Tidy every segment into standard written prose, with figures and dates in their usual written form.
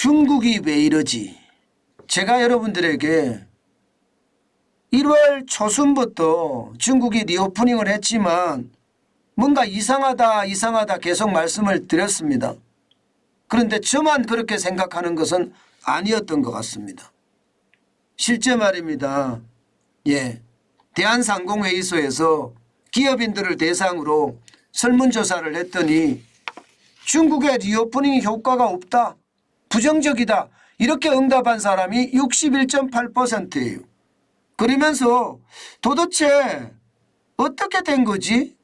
중국이 왜 이러지? 제가 여러분들에게 1월 초순부터 중국이 리오프닝을 했지만 뭔가 이상하다 계속 말씀을 드렸습니다. 그런데 저만 그렇게 생각하는 것은 아니었던 것 같습니다. 실제 말입니다. 대한상공회의소에서 기업인들을 대상으로 설문조사를 했더니 중국의 리오프닝 효과가 없다, 부정적이다, 이렇게 응답한 사람이 61.8%예요. 그러면서 도대체 어떻게 된 거지?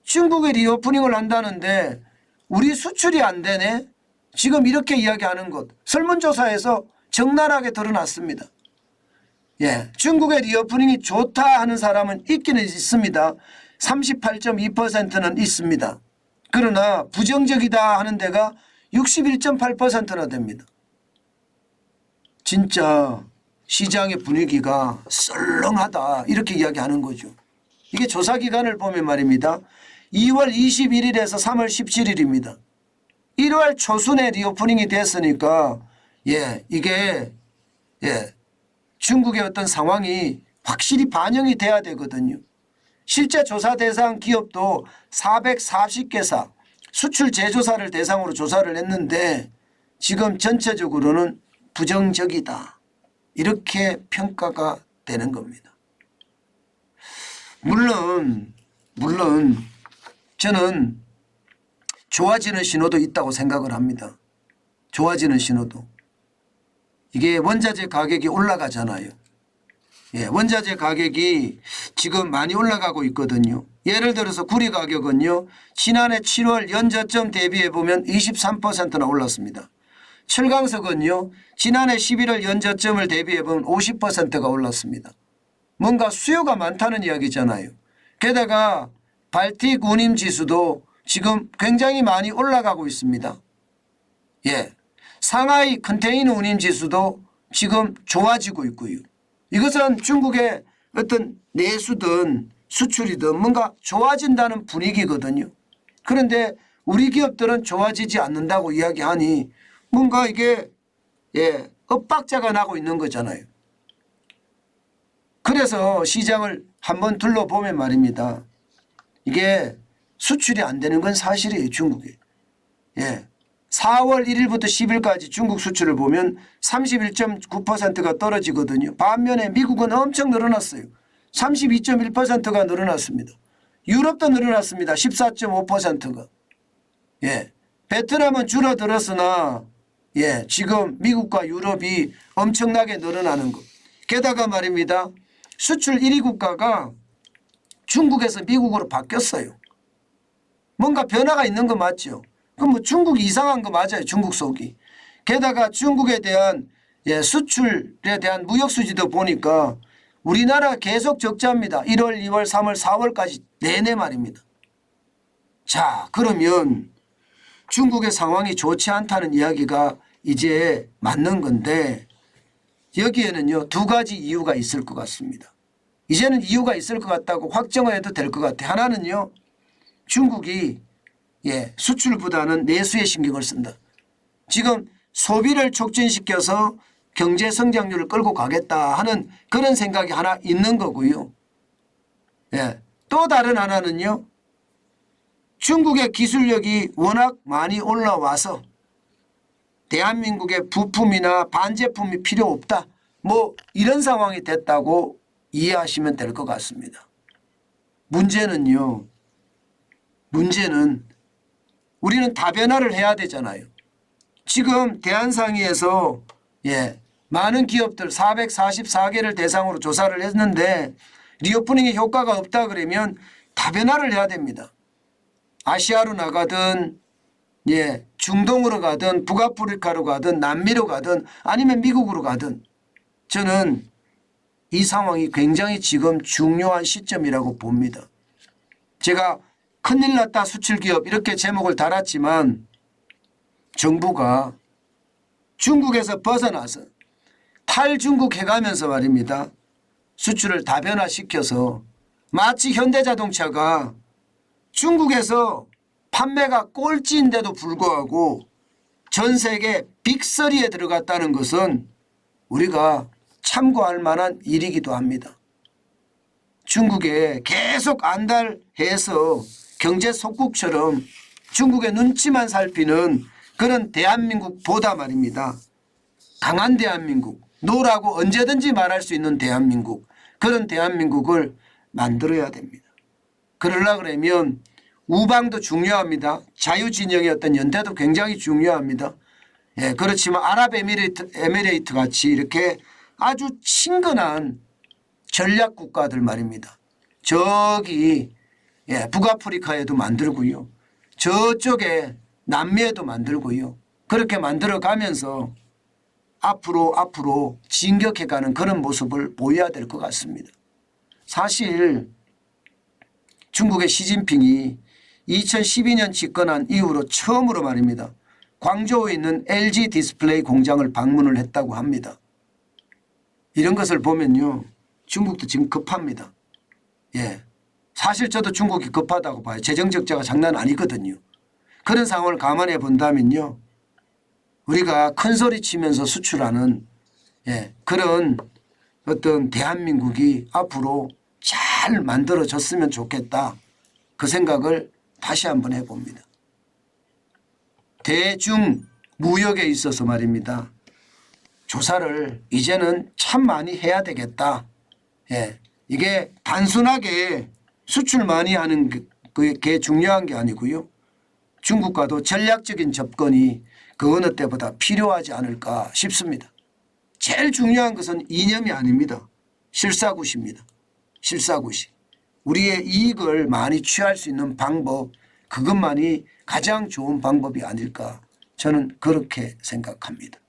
중국의 리오프닝을 한다는데 우리 수출이 안 되네? 지금 이렇게 이야기하는 것, 설문조사에서 적나라하게 드러났습니다. 중국의 리오프닝이 좋다 하는 사람은 있기는 있습니다. 38.2%는 있습니다. 그러나 부정적이다 하는 데가 61.8%나 됩니다. 진짜 시장의 분위기가 썰렁하다, 이렇게 이야기하는 거죠. 이게 조사기간을 보면 말입니다. 2월 21일에서 3월 17일입니다. 1월 초순에 리오프닝이 됐으니까 이게 중국의 어떤 상황이 확실히 반영이 돼야 되거든요. 실제 조사 대상 기업도 440개사 수출 제조사를 대상으로 조사를 했는데 지금 전체적으로는 부정적이다, 이렇게 평가가 되는 겁니다. 물론 저는 좋아지는 신호도 있다고 생각을 합니다. 좋아지는 신호도. 이게 원자재 가격이 올라가잖아요. 원자재 가격이 지금 많이 올라가고 있거든요. 예를 들어서 구리 가격은요, 지난해 7월 연저점 대비해 보면 23%나 올랐습니다. 철강석은요, 지난해 11월 연저점을 대비해 보면 50%가 올랐습니다. 뭔가 수요가 많다는 이야기잖아요. 게다가 발틱 운임 지수도 지금 굉장히 많이 올라가고 있습니다. 상하이 컨테이너 운임 지수도 지금 좋아지고 있고요. 이것은 중국의 어떤 내수든 수출이든 뭔가 좋아진다는 분위기거든요. 그런데 우리 기업들은 좋아지지 않는다고 이야기하니 뭔가 이게 엇박자가 나고 있는 거잖아요. 그래서 시장을 한번 둘러보면 말입니다. 이게 수출이 안 되는 건 사실이에요. 중국에. 4월 1일부터 10일까지 중국 수출을 보면 31.9%가 떨어지거든요. 반면에 미국은 엄청 늘어났어요. 32.1%가 늘어났습니다. 유럽도 늘어났습니다. 14.5%가. 베트남은 줄어들었으나 지금 미국과 유럽이 엄청나게 늘어나는 것. 게다가 말입니다. 수출 1위 국가가 중국에서 미국으로 바뀌었어요. 뭔가 변화가 있는 거 맞죠? 그럼 뭐 중국이 이상한 거 맞아요. 중국 속이. 게다가 중국에 대한 수출에 대한 무역 수지도 보니까 우리나라 계속 적자입니다. 1월, 2월, 3월, 4월까지 내내 말입니다. 자, 그러면 중국의 상황이 좋지 않다는 이야기가 이제 맞는 건데 여기에는요, 두 가지 이유가 있을 것 같습니다. 이제는 이유가 있을 것 같다고 확정을 해도 될 것 같아요. 하나는요, 중국이 수출보다는 내수에 신경을 쓴다. 지금 소비를 촉진시켜서 경제 성장률을 끌고 가겠다 하는 그런 생각이 하나 있는 거고요. 또 다른 하나는요, 중국의 기술력이 워낙 많이 올라와서 대한민국의 부품이나 반제품이 필요 없다, 뭐 이런 상황이 됐다고 이해하시면 될 것 같습니다. 문제는 우리는 다변화를 해야 되잖아요. 지금 대한상의에서 많은 기업들 444개를 대상으로 조사를 했는데 리오프닝의 효과가 없다 그러면 다변화를 해야 됩니다. 아시아로 나가든 중동으로 가든 북아프리카로 가든 남미로 가든 아니면 미국으로 가든 저는 이 상황이 굉장히 지금 중요한 시점이라고 봅니다. 제가 큰일 났다 수출기업 이렇게 제목을 달았지만 정부가 중국에서 벗어나서 탈중국 해가면서 말입니다. 수출을 다변화시켜서 마치 현대자동차가 중국에서 판매가 꼴찌인데도 불구하고 전 세계 빅3에 들어갔다는 것은 우리가 참고할 만한 일이기도 합니다. 중국에 계속 안달해서 경제 속국처럼 중국의 눈치만 살피는 그런 대한민국보다 말입니다. 강한 대한민국, 노라고 언제든지 말할 수 있는 대한민국, 그런 대한민국을 만들어야 됩니다. 그러려고 그러면 우방도 중요합니다. 자유진영의 어떤 연대도 굉장히 중요합니다. 예, 그렇지만 아랍에미레이트 같이 이렇게 아주 친근한 전략 국가들 말입니다. 저기 북아프리카에도 만들고요. 저쪽에 남미에도 만들고요. 그렇게 만들어가면서 앞으로 진격해가는 그런 모습을 보여야 될 것 같습니다. 사실 중국의 시진핑이 2012년 집권한 이후로 처음으로 말입니다. 광저우에 있는 LG 디스플레이 공장을 방문을 했다고 합니다. 이런 것을 보면요. 중국도 지금 급합니다. 예, 사실 저도 중국이 급하다고 봐요. 재정 적자가 장난 아니거든요. 그런 상황을 감안해 본다면요. 우리가 큰 소리 치면서 수출하는 그런 어떤 대한민국이 앞으로 잘 만들어졌으면 좋겠다. 그 생각을 다시 한번 해봅니다. 대중 무역에 있어서 말입니다. 조사를 이제는 참 많이 해야 되겠다. 이게 단순하게 수출 많이 하는 게 중요한 게 아니고요. 중국과도 전략적인 접근이 그 어느 때보다 필요하지 않을까 싶습니다. 제일 중요한 것은 이념이 아닙니다. 실사구시입니다. 실사구시. 우리의 이익을 많이 취할 수 있는 방법, 그것만이 가장 좋은 방법이 아닐까 저는 그렇게 생각합니다.